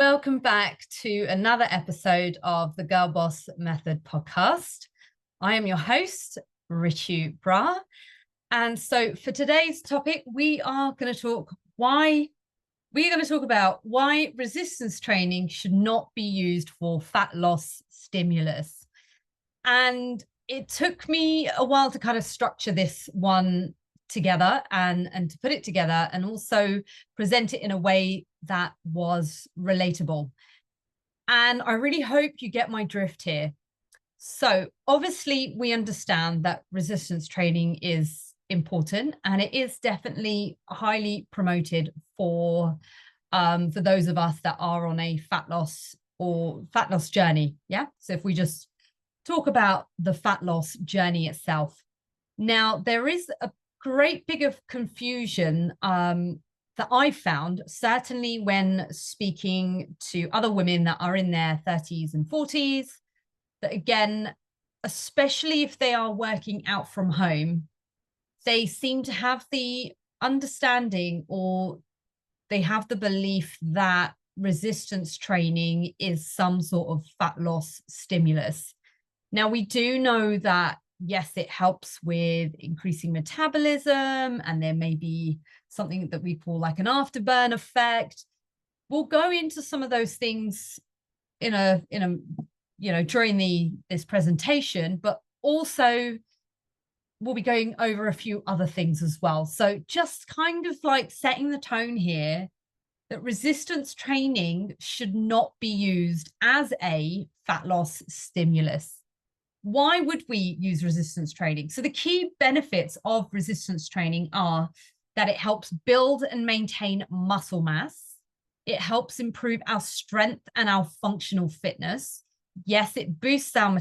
Welcome back to another episode of the Girl Boss Method podcast. I am your host, Ritu Bra. And so for today's topic, we are going to talk about why resistance training should not be used for fat loss stimulus. And it took me a while to kind of structure this one together and to put it together and also present it in a way that was relatable. And I really hope you get my drift here. So obviously we understand that resistance training is important, and it is definitely highly promoted for those of us that are on a fat loss journey. Yeah. So if we just talk about the fat loss journey itself. Now, there is a great big of confusion that I found, certainly when speaking to other women that are in their 30s and 40s, that again, especially if they are working out from home, they seem to have the understanding, or they have the belief that resistance training is some sort of fat loss stimulus. Now, we do know that, yes, it helps with increasing metabolism, and there may be something that we call like an afterburn effect. We'll go into some of those things during this presentation, but also we'll be going over a few other things as well. So just kind of like setting the tone here that resistance training should not be used as a fat loss stimulus. Why would we use resistance training? So the key benefits of resistance training are that it helps build and maintain muscle mass. It helps improve our strength and our functional fitness. Yes, it boosts our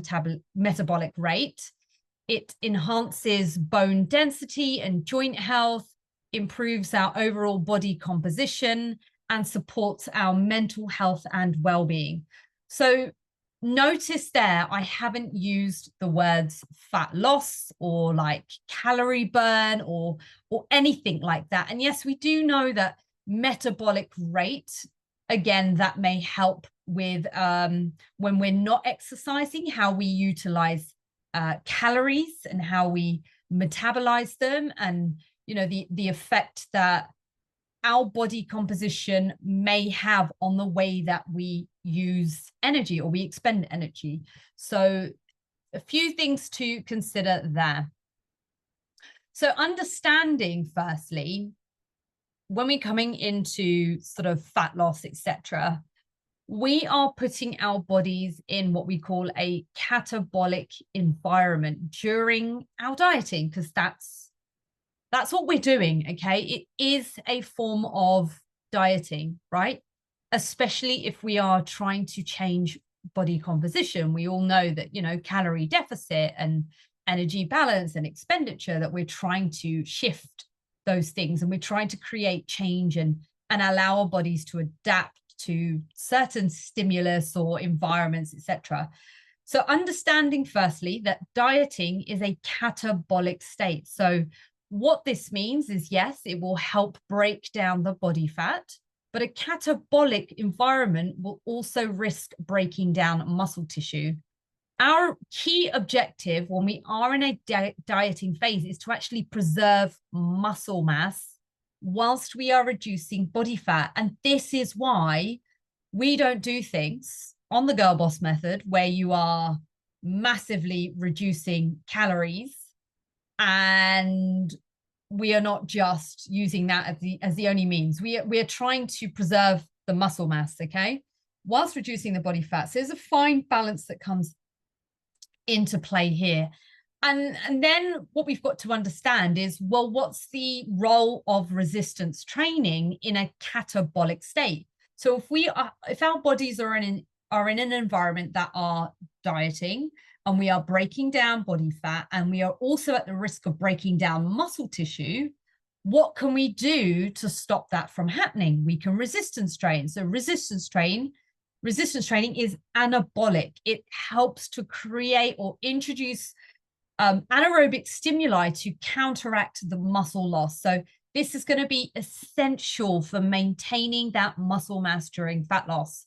metabolic rate. It enhances bone density and joint health, improves our overall body composition, and supports our mental health and well-being. So notice there, I haven't used the words fat loss or like calorie burn or anything like that. And yes, we do know that metabolic rate, again, that may help with when we're not exercising, how we utilize calories and how we metabolize them, and the effect that our body composition may have on the way that we use energy or we expend energy. So a few things to consider there. So understanding, firstly, when we're coming into sort of fat loss, etc., we are putting our bodies in what we call a catabolic environment during our dieting, because that's what we're doing, okay? It is a form of dieting, right? Especially if we are trying to change body composition. We all know that, calorie deficit and energy balance and expenditure, that we're trying to shift those things, and we're trying to create change and allow our bodies to adapt to certain stimulus or environments, etc. So understanding, firstly, that dieting is a catabolic state. So what this means is, yes, it will help break down the body fat, but a catabolic environment will also risk breaking down muscle tissue. Our key objective when we are in a dieting phase is to actually preserve muscle mass whilst we are reducing body fat. And this is why we don't do things on the Girl Boss method where you are massively reducing calories, and we are not just using that as the only means. We are trying to preserve the muscle mass, okay, whilst reducing the body fat. So there's a fine balance that comes into play here. And then what we've got to understand is, well, what's the role of resistance training in a catabolic state? So if our bodies are in an environment that are dieting, and we are breaking down body fat, and we are also at the risk of breaking down muscle tissue, what can we do to stop that from happening? We can resistance train. So resistance training is anabolic. It helps to create or introduce anaerobic stimuli to counteract the muscle loss. So this is going to be essential for maintaining that muscle mass during fat loss.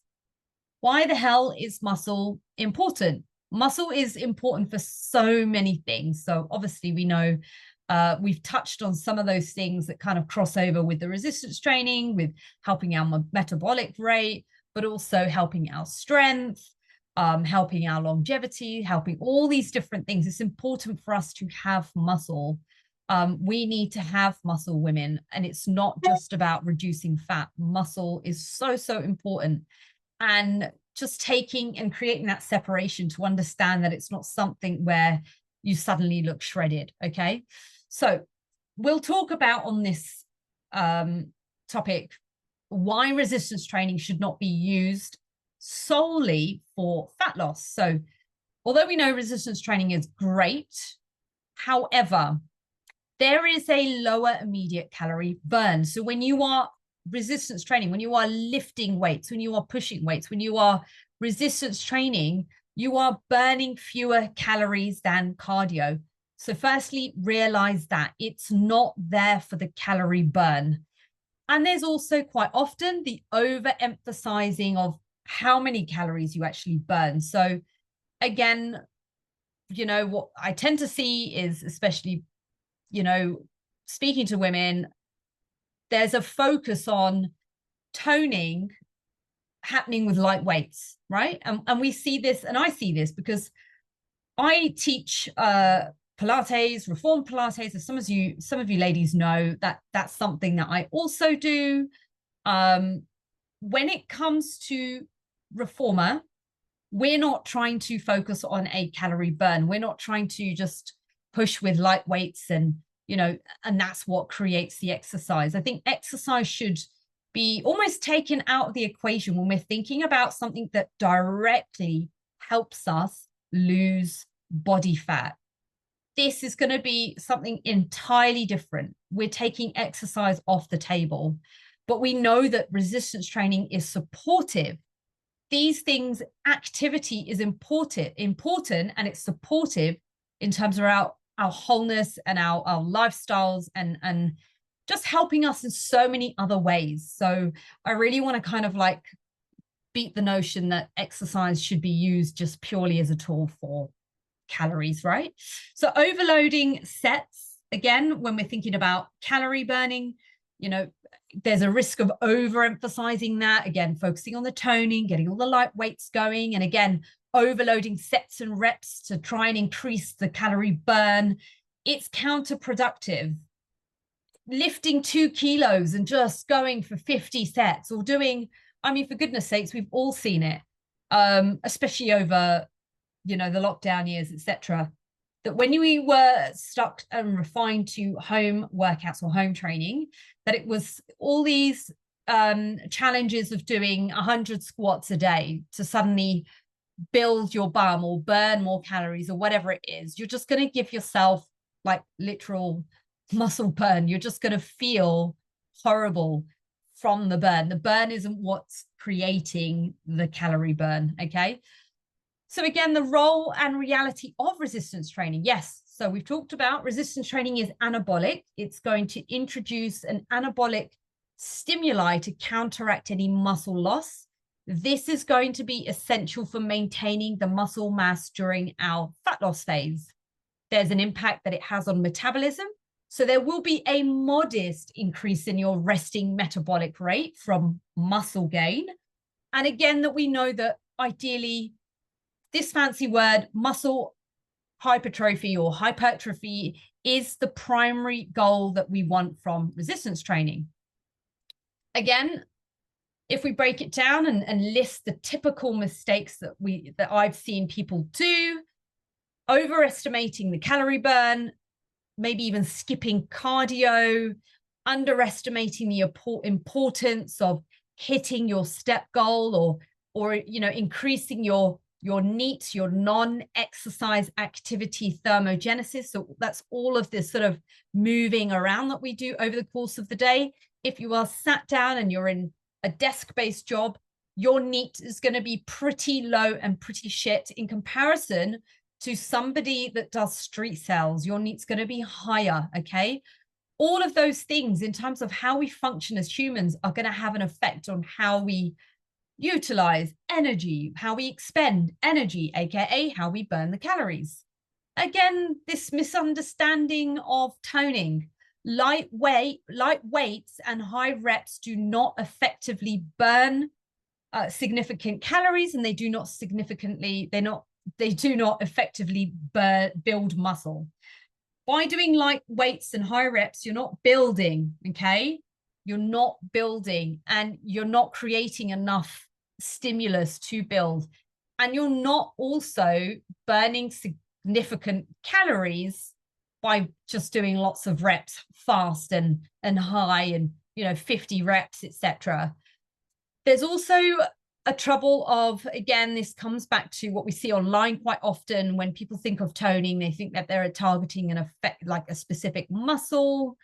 why the hell is muscle important? Muscle is important for so many things. So obviously we know we've touched on some of those things that kind of cross over with the resistance training, with helping our metabolic rate, but also helping our strength, helping our longevity, helping all these different things. It's important for us to have muscle. We need to have muscle, women, and it's not just about reducing fat. Muscle is so, so important. And just taking and creating that separation to understand that it's not something where you suddenly look shredded. Okay. So we'll talk about on this topic why resistance training should not be used solely for fat loss. So although we know resistance training is great, however, there is a lower immediate calorie burn. So when you are resistance training, when you are lifting weights, when you are pushing weights, when you are resistance training, you are burning fewer calories than cardio. So firstly, realize that it's not there for the calorie burn. And there's also quite often the overemphasizing of how many calories you actually burn. So again, you know, what I tend to see is, especially, you know, speaking to women, there's a focus on toning happening with light weights, right? And we see this, and I see this because I teach Pilates, Reformed Pilates. As some of you ladies know, that that's something that I also do. When it comes to Reformer, we're not trying to focus on a calorie burn. We're not trying to just push with light weights and, you know, and that's what creates the exercise. I think exercise should be almost taken out of the equation when we're thinking about something that directly helps us lose body fat. This is going to be something entirely different. We're taking exercise off the table, but we know that resistance training is supportive. These things, activity is important, and it's supportive in terms of our wholeness and our lifestyles and just helping us in so many other ways. So I really want to kind of like beat the notion that exercise should be used just purely as a tool for calories, right? So overloading sets, again, when we're thinking about calorie burning, you know, there's a risk of overemphasizing that, again, focusing on the toning, getting all the light weights going, and again, overloading sets and reps to try and increase the calorie burn. It's counterproductive. Lifting 2 kilos and just going for 50 sets, or doing, I mean, for goodness sakes, we've all seen it, especially over, you know, the lockdown years, etc., that when we were stuck and refined to home workouts or home training, that it was all these challenges of doing 100 squats a day to suddenly build your bum or burn more calories or whatever it is. You're just going to give yourself like literal muscle burn. You're just going to feel horrible from the burn. The burn isn't what's creating the calorie burn. Okay. So again, the role and reality of resistance training. Yes. So we've talked about resistance training is anabolic. It's going to introduce an anabolic stimuli to counteract any muscle loss. This is going to be essential for maintaining the muscle mass during our fat loss phase. There's an impact that it has on metabolism. So there will be a modest increase in your resting metabolic rate from muscle gain. And again, that we know that ideally, this fancy word, muscle hypertrophy or hypertrophy, is the primary goal that we want from resistance training. Again, if we break it down and list the typical mistakes that I've seen people do, overestimating the calorie burn, maybe even skipping cardio, underestimating the importance of hitting your step goal, or you know, increasing your NEAT, your non-exercise activity thermogenesis. So that's all of this sort of moving around that we do over the course of the day. If you are sat down and you're in a desk-based job, your NEAT is going to be pretty low and pretty shit in comparison to somebody that does street sales. Your NEAT's going to be higher, okay? All of those things in terms of how we function as humans are going to have an effect on how we Utilize energy, how we expend energy, aka how we burn the calories. Again, this misunderstanding of toning. Light weights and high reps do not effectively burn significant calories, and they do not effectively build muscle. By doing light weights and high reps, you're not building, okay? You're not building, and you're not creating enough stimulus to build. And you're not also burning significant calories by just doing lots of reps fast and high and 50 reps, etc. There's also a trouble of, again, this comes back to what we see online quite often. When people think of toning, they think that they're targeting an effect, like a specific muscle.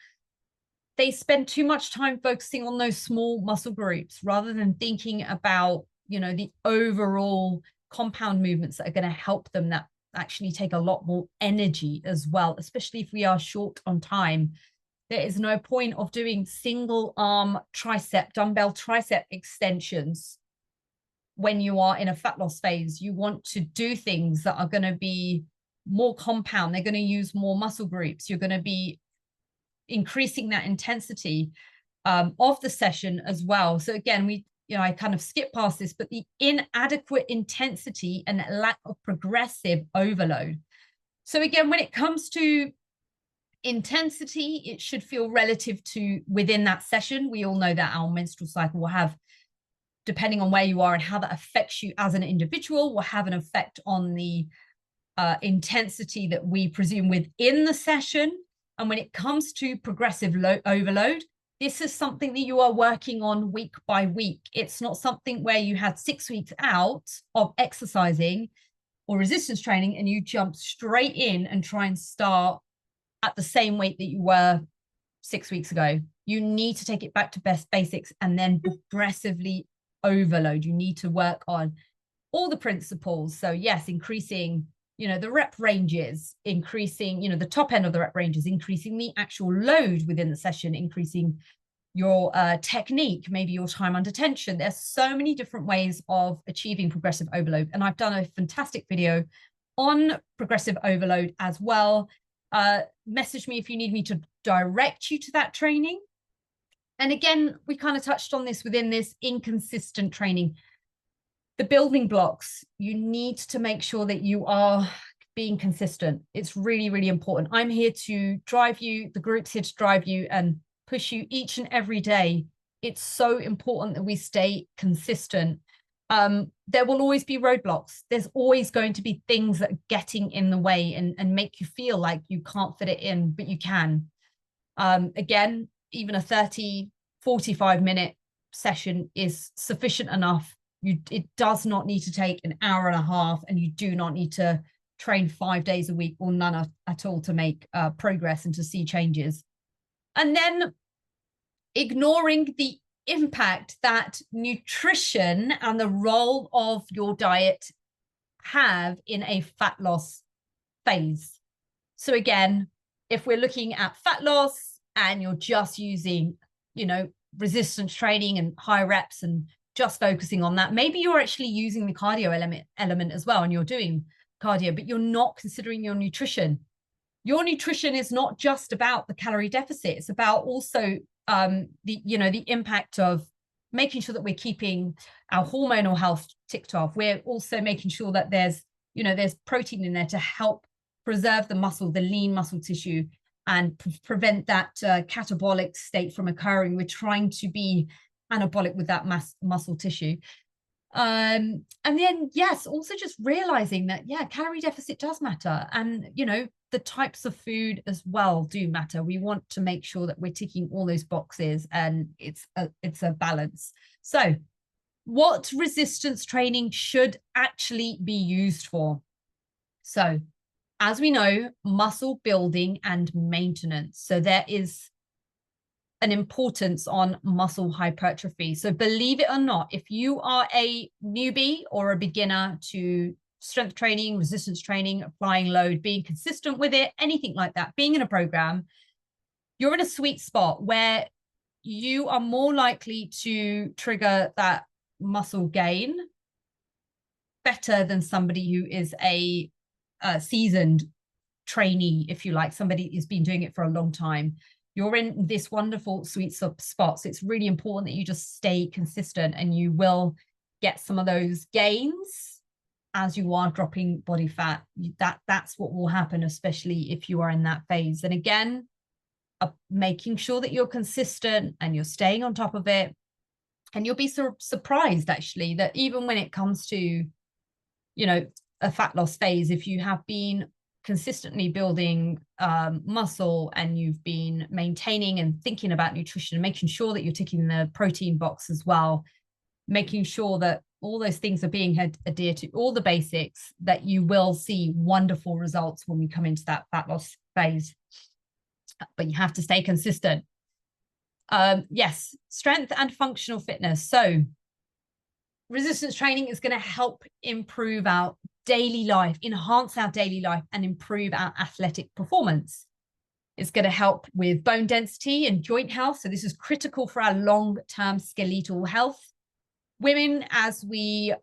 They spend too much time focusing on those small muscle groups rather than thinking about, the overall compound movements that are going to help them, that actually take a lot more energy as well, especially if we are short on time. There is no point of doing single arm dumbbell tricep extensions when you are in a fat loss phase. You want to do things that are going to be more compound. They're going to use more muscle groups. You're going to be increasing that intensity of the session as well. So again, I kind of skip past this, but the inadequate intensity and lack of progressive overload. So again, when it comes to intensity, it should feel relative to within that session. We all know that our menstrual cycle will have, depending on where you are and how that affects you as an individual, will have an effect on the intensity that we presume within the session. And when it comes to progressive overload, this is something that you are working on week by week. It's not something where you had 6 weeks out of exercising or resistance training and you jump straight in and try and start at the same weight that you were 6 weeks ago. You need to take it back to best basics and then progressively overload. You need to work on all the principles. So yes, increasing the rep ranges, increasing the top end of the rep ranges, increasing the actual load within the session, increasing your technique, maybe your time under tension. There's so many different ways of achieving progressive overload, and I've done a fantastic video on progressive overload as well. Message me if you need me to direct you to that training. And again, we kind of touched on this within this inconsistent training. The building blocks, you need to make sure that you are being consistent. It's really, really important. I'm here to drive you, the group's here to drive you and push you each and every day. It's so important that we stay consistent. There will always be roadblocks. There's always going to be things that are getting in the way and make you feel like you can't fit it in, but you can. Again, even a 30, 45-minute session is sufficient enough. It does not need to take an hour and a half, and you do not need to train 5 days a week or none at all to make progress and to see changes. And then ignoring the impact that nutrition and the role of your diet have in a fat loss phase. So again, if we're looking at fat loss and you're just using, resistance training and high reps and just focusing on that, maybe you're actually using the cardio element as well, and you're doing cardio, but you're not considering your nutrition. Your nutrition is not just about the calorie deficit. It's about also the impact of making sure that we're keeping our hormonal health ticked off. We're also making sure that there's protein in there to help preserve the muscle, the lean muscle tissue, and prevent that catabolic state from occurring. We're trying to be anabolic with that muscle tissue. And then, yes, also just realizing that, calorie deficit does matter. And, the types of food as well do matter. We want to make sure that we're ticking all those boxes, and it's a balance. So what resistance training should actually be used for? So as we know, muscle building and maintenance. So there is an importance on muscle hypertrophy. So believe it or not, if you are a newbie or a beginner to strength training, resistance training, applying load, being consistent with it, anything like that, being in a program, you're in a sweet spot where you are more likely to trigger that muscle gain better than somebody who is a seasoned trainee, if you like, somebody who's been doing it for a long time. You're in this wonderful sweet spot. So it's really important that you just stay consistent, and you will get some of those gains as you are dropping body fat. That's what will happen, especially if you are in that phase. And again, making sure that you're consistent and you're staying on top of it. And you'll be surprised, actually, that even when it comes to, you know, a fat loss phase, if you have been consistently building muscle, and you've been maintaining and thinking about nutrition and making sure that you're ticking the protein box as well, making sure that all those things are being adhered to, all the basics, that you will see wonderful results when we come into that fat loss phase. But you have to stay consistent. Yes, strength and functional fitness. So resistance training is going to help improve our daily life, enhance our daily life, and improve our athletic performance. It's going to help with bone density and joint health. So this is critical for our long-term skeletal health. Women, as we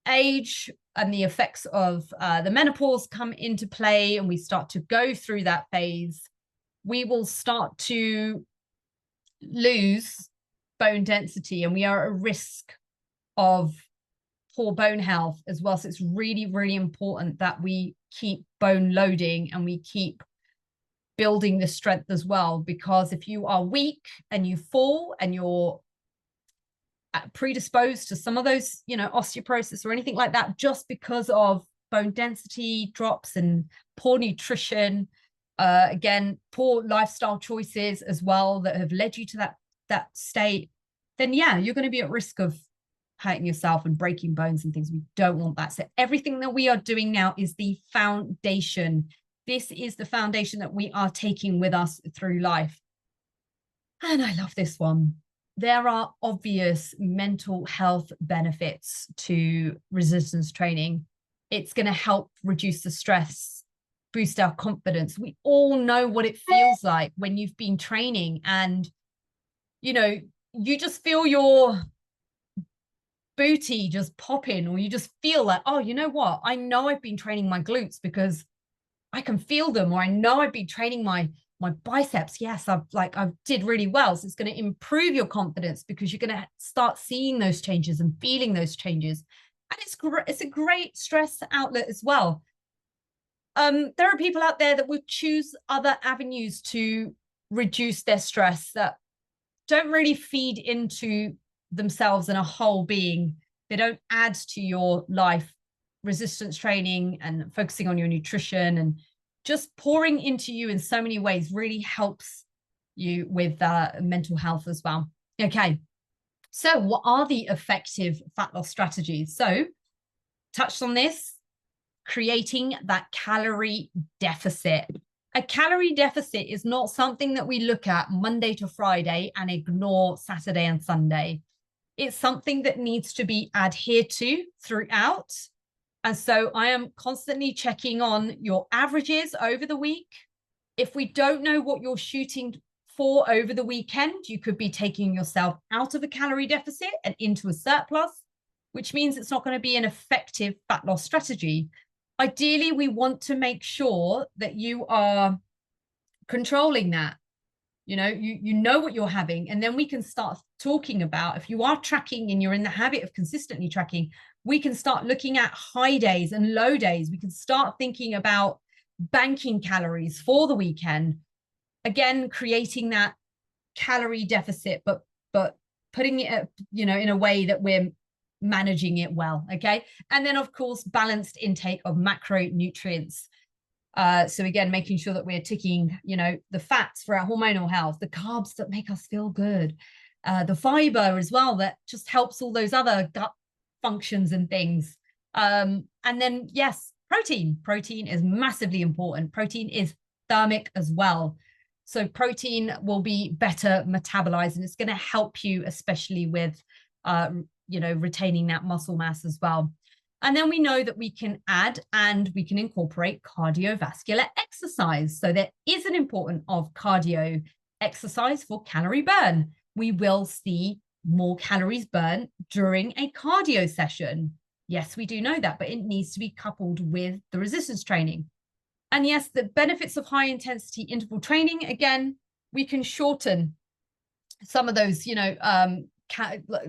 age and the effects of the menopause come into play, and we start to go through that phase, we will start to lose bone density, and we are at risk of poor bone health as well. So it's really, really important that we keep bone loading and we keep building the strength as well, because if you are weak and you fall and you're predisposed to some of those, you know, osteoporosis or anything like that, just because of bone density drops and poor nutrition, again, poor lifestyle choices as well that have led you to that state, then yeah, you're going to be at risk of hurting yourself and breaking bones and things. We don't want that. So everything that we are doing now is the foundation. This is the foundation that we are taking with us through life. And I love this one. There are obvious mental health benefits to resistance training. It's going to help reduce the stress, boost our confidence. We all know what it feels like when you've been training and, you know, you just feel your booty just popping, or you just feel like, oh, you know what? I know I've been training my glutes because I can feel them, or I know I've been training my biceps. Yes, I did really well. So it's going to improve your confidence because you're going to start seeing those changes and feeling those changes. And it's a great stress outlet as well. There are people out there that will choose other avenues to reduce their stress that don't really feed into themselves and a whole being. They don't add to your life. Resistance training and focusing on your nutrition and just pouring into you in so many ways really helps you with mental health as well. Okay, so what are the effective fat loss strategies? So touched on this, creating that calorie deficit. A calorie deficit is not something that we look at Monday to Friday and ignore Saturday and Sunday. It's something that needs to be adhered to throughout. And so I am constantly checking on your averages over the week. If we don't know what you're shooting for over the weekend, you could be taking yourself out of a calorie deficit and into a surplus, which means it's not going to be an effective fat loss strategy. Ideally, we want to make sure that you are controlling that. You know what you're having, and then we can start talking about, if you are tracking and you're in the habit of consistently tracking, we can start looking at high days and low days. We can start thinking about banking calories for the weekend. Again, creating that calorie deficit, but putting it, in a way that we're managing it well. Okay. And then of course, balanced intake of macronutrients. So again, making sure that we're ticking, the fats for our hormonal health, the carbs that make us feel good, the fiber as well, that just helps all those other gut functions and things. And then, yes, protein. Protein is massively important. Protein is thermic as well. So protein will be better metabolized, and it's going to help you, especially with, retaining that muscle mass as well. And then we know that we can add and we can incorporate cardiovascular exercise. So there is an importance of cardio exercise for calorie burn. We will see more calories burnt during a cardio session. Yes, we do know that, but it needs to be coupled with the resistance training. And yes, the benefits of high intensity interval training, again, we can shorten some of those,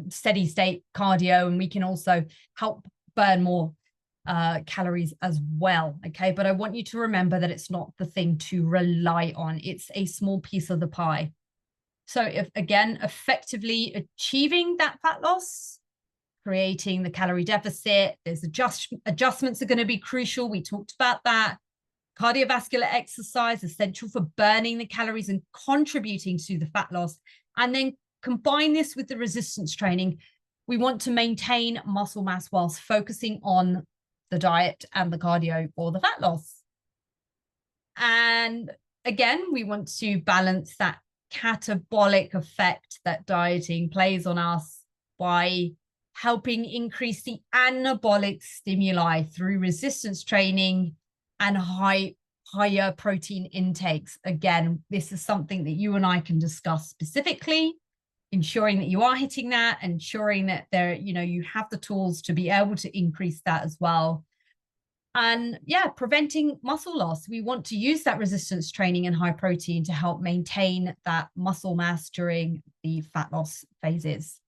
steady state cardio, and we can also help burn more calories as well. Okay. But I want you to remember that it's not the thing to rely on. It's a small piece of the pie. So if, again, effectively achieving that fat loss, creating the calorie deficit, there's adjustments are going to be crucial. We talked about that. Cardiovascular exercise, essential for burning the calories and contributing to the fat loss. And then combine this with the resistance training. We want to maintain muscle mass whilst focusing on the diet and the cardio for the fat loss. And again, we want to balance that catabolic effect that dieting plays on us by helping increase the anabolic stimuli through resistance training and higher protein intakes. Again, this is something that you and I can discuss specifically, ensuring that you are hitting that, ensuring that you have the tools to be able to increase that as well. And yeah, preventing muscle loss. We want to use that resistance training and high protein to help maintain that muscle mass during the fat loss phases.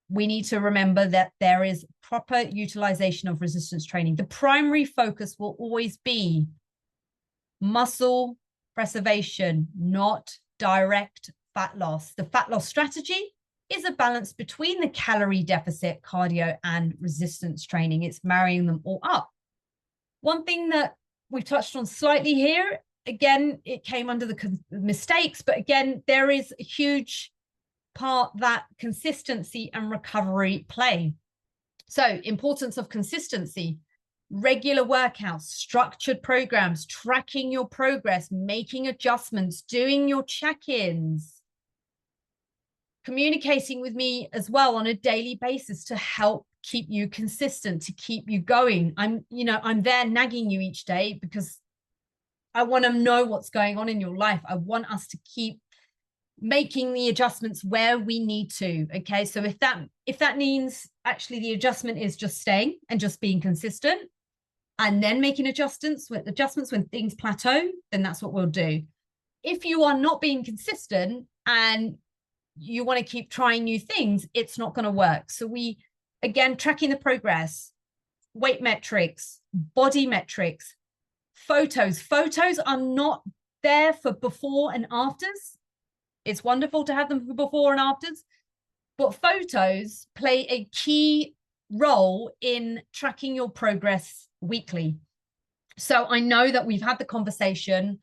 We need to remember that there is proper utilization of resistance training. The primary focus will always be muscle preservation, not direct fat loss. The fat loss strategy is a balance between the calorie deficit, cardio, and resistance training. It's marrying them all up. One thing that we've touched on slightly here, again, it came under the mistakes, but again, there is a huge part that consistency and recovery play. So, importance of consistency, regular workouts, structured programs, tracking your progress, making adjustments, doing your check-ins, communicating with me as well on a daily basis to help keep you consistent, to keep you going. I'm there nagging you each day because I want to know what's going on in your life. I want us to keep making the adjustments where we need to. Okay. So if that means actually the adjustment is just staying and just being consistent and then making adjustments when things plateau, then that's what we'll do. If you are not being consistent and you want to keep trying new things, it's not going to work. So we, again, tracking the progress, weight metrics, body metrics, photos. Photos are not there for before and afters. It's wonderful to have them for before and afters, but photos play a key role in tracking your progress weekly. So I know that we've had the conversation.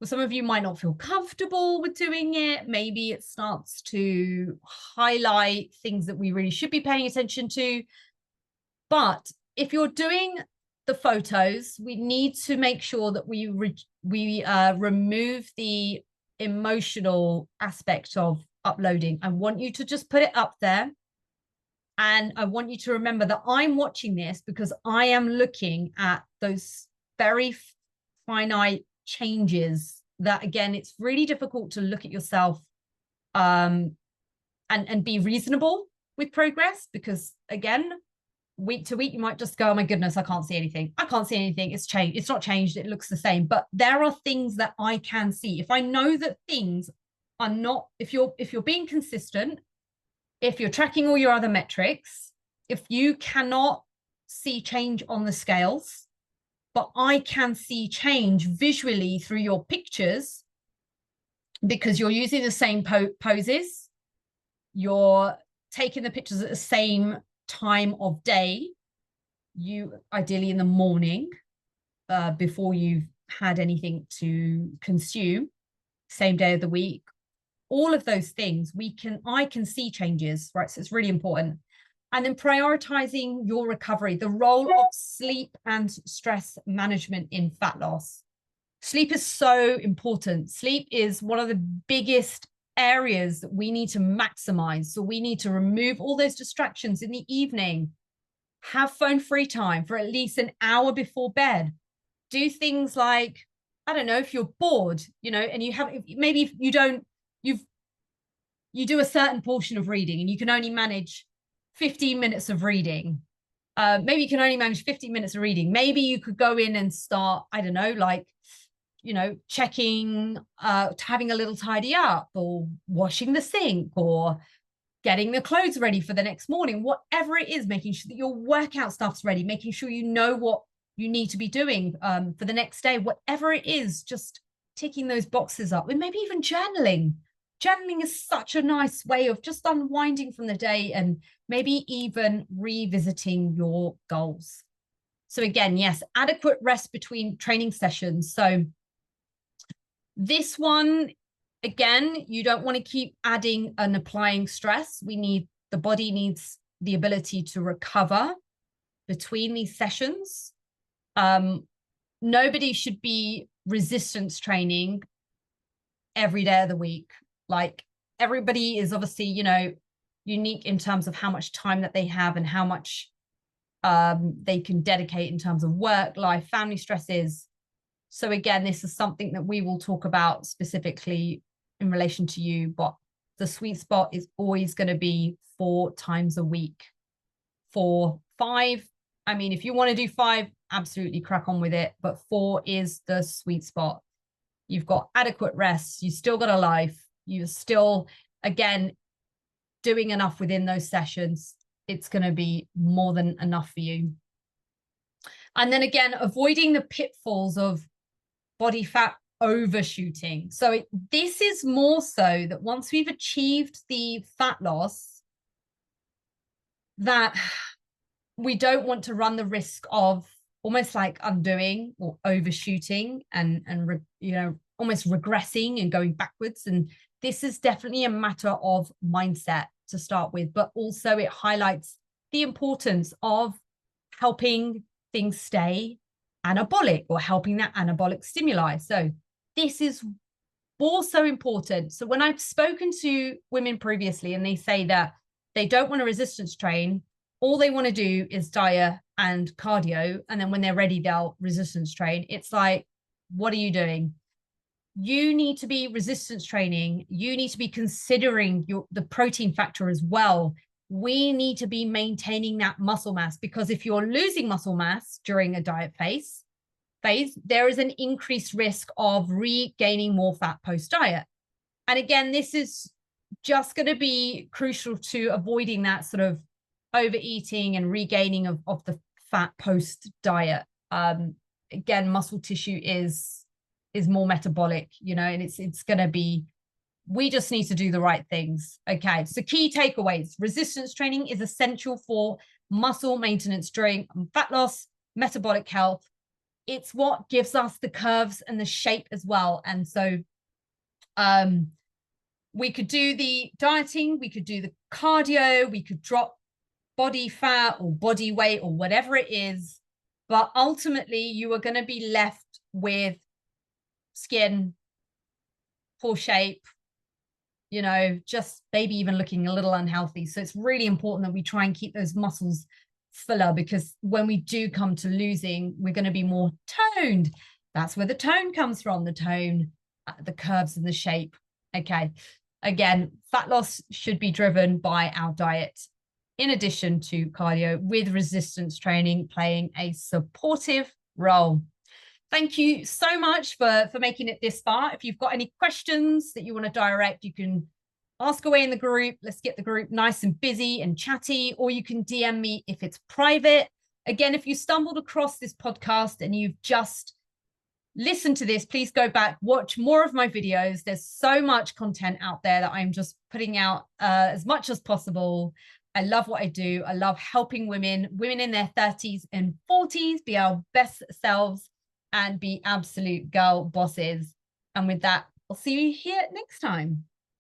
Well, some of you might not feel comfortable with doing it. Maybe it starts to highlight things that we really should be paying attention to. But if you're doing the photos, we need to make sure that we remove the emotional aspect of uploading. I want you to just put it up there. And I want you to remember that I'm watching this because I am looking at those very finite changes that, again, it's really difficult to look at yourself and be reasonable with progress because, again, week to week, you might just go, oh my goodness, I can't see anything. I can't see anything. It's changed. It's not changed. It looks the same. But there are things that I can see. If I know that things are not, if you're being consistent, if you're tracking all your other metrics, if you cannot see change on the scales, but I can see change visually through your pictures because you're using the same poses, you're taking the pictures at the same time of day, you ideally in the morning before you've had anything to consume, same day of the week, all of those things I can see changes, right? So it's really important. And then prioritizing your recovery, the role of sleep and stress management in fat loss. Sleep is so important. Sleep is one of the biggest areas that we need to maximize. So we need to remove all those distractions in the evening, have phone free time for at least an hour before bed. Do things like, I don't know, if you're bored, and you have, maybe if you don't, you do a certain portion of reading and you can only manage 15 minutes of reading. Maybe you can only manage 15 minutes of reading. Maybe you could go in and start, I don't know, like, you know, checking, having a little tidy up, or washing the sink, or getting the clothes ready for the next morning, whatever it is, making sure that your workout stuff's ready, making sure you know what you need to be doing for the next day, whatever it is, just ticking those boxes up. And maybe even journaling. Journaling is such a nice way of just unwinding from the day and maybe even revisiting your goals. So again, yes, adequate rest between training sessions. So this one, again, you don't want to keep adding and applying stress. The body needs the ability to recover between these sessions. Nobody should be resistance training every day of the week. Like, everybody is obviously, you know, unique in terms of how much time that they have and how much they can dedicate in terms of work, life, family stresses. So again, this is something that we will talk about specifically in relation to you, but the sweet spot is always going to be 4 times a week. 4, 5. I mean, if you want to do 5, absolutely crack on with it. But 4 is the sweet spot. You've got adequate rest. You still got a life. You're still, again, doing enough within those sessions. It's going to be more than enough for you. And then again, avoiding the pitfalls of body fat overshooting. So this is more so that once we've achieved the fat loss, that we don't want to run the risk of almost like undoing or overshooting and you know, almost regressing and going backwards. And this is definitely a matter of mindset to start with, but also it highlights the importance of helping things stay anabolic, or helping that anabolic stimuli. So this is also important. So when I've spoken to women previously and they say that they don't want to resistance train, all they want to do is diet and cardio, and then when they're ready, they'll resistance train. It's like, what are you doing? You need to be resistance training. You need to be considering the protein factor as well. We need to be maintaining that muscle mass, because if you're losing muscle mass during a diet phase, there is an increased risk of regaining more fat post-diet. And again, this is just going to be crucial to avoiding that sort of overeating and regaining of the fat post-diet. Again, muscle tissue is more metabolic, you know, and it's going to be, we just need to do the right things. Okay, so key takeaways: resistance training is essential for muscle maintenance during fat loss, metabolic health. It's what gives us the curves and the shape as well. And so we could do the dieting, we could do the cardio, we could drop body fat or body weight or whatever it is, but ultimately you are going to be left with skin, poor shape, you know, just maybe even looking a little unhealthy. So it's really important that we try and keep those muscles fuller, because when we do come to losing, we're going to be more toned. That's where the tone comes from, the tone, the curves and the shape. Okay, again, fat loss should be driven by our diet in addition to cardio, with resistance training playing a supportive role. Thank you so much for making it this far. If you've got any questions that you want to direct, you can ask away in the group. Let's get the group nice and busy and chatty, or you can DM me if it's private. Again, if you stumbled across this podcast and you've just listened to this, please go back, watch more of my videos. There's so much content out there that I'm just putting out as much as possible. I love what I do. I love helping women in their 30s and 40s be our best selves and be absolute girl bosses. And with that, I'll see you here next time.